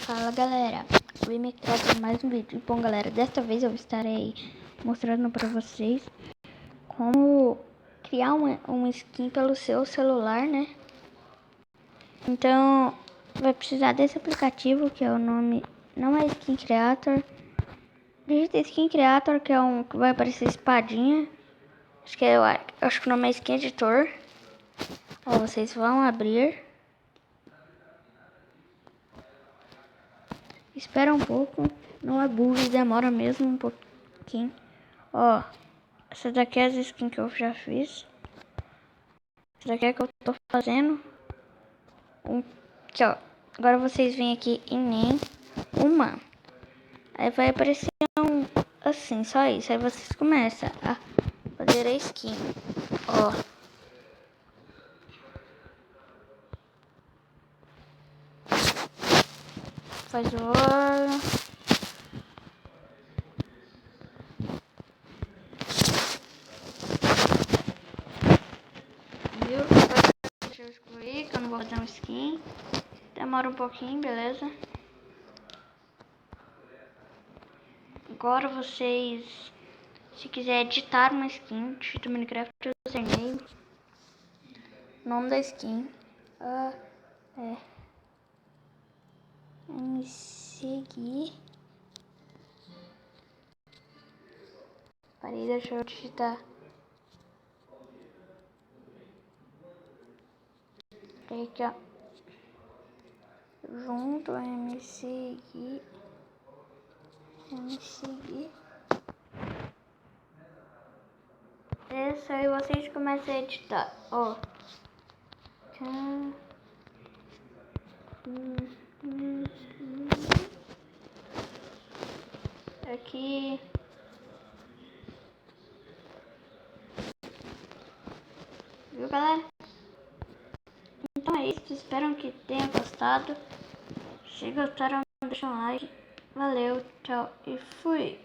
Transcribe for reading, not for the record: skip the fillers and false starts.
Fala galera, vim me trazer mais um vídeo. Bom galera, desta vez eu estarei mostrando para vocês como criar uma skin pelo seu celular, né? Então vai precisar desse aplicativo que é o nome, não é Skin Creator. Digita Skin Creator, que é um que vai aparecer espadinha. Acho que o nome é Skin Editor. Ó, vocês vão abrir. Espera um pouco, não é bug, demora mesmo um pouquinho. Ó, essa daqui é as skins que eu já fiz. Essa daqui é que eu tô fazendo. Aqui, ó. Agora vocês vêm aqui em nem uma. Aí vai aparecer assim, só isso. Aí vocês começam a fazer a skin. Ó. Faz o olho. Viu? Deixa eu excluir que eu não vou fazer uma skin. Demora um pouquinho, beleza? Agora vocês, se quiser editar uma skin, digita Minecraft username, nome da skin, me seguir. Parei, deixa eu digitar. Aqui, ó. Junto, me seguir. Essa aí vocês começam a editar, ó. Aqui. Viu, galera? Então é isso, espero que tenham gostado. Se gostaram, deixa um like. Valeu, tchau e fui!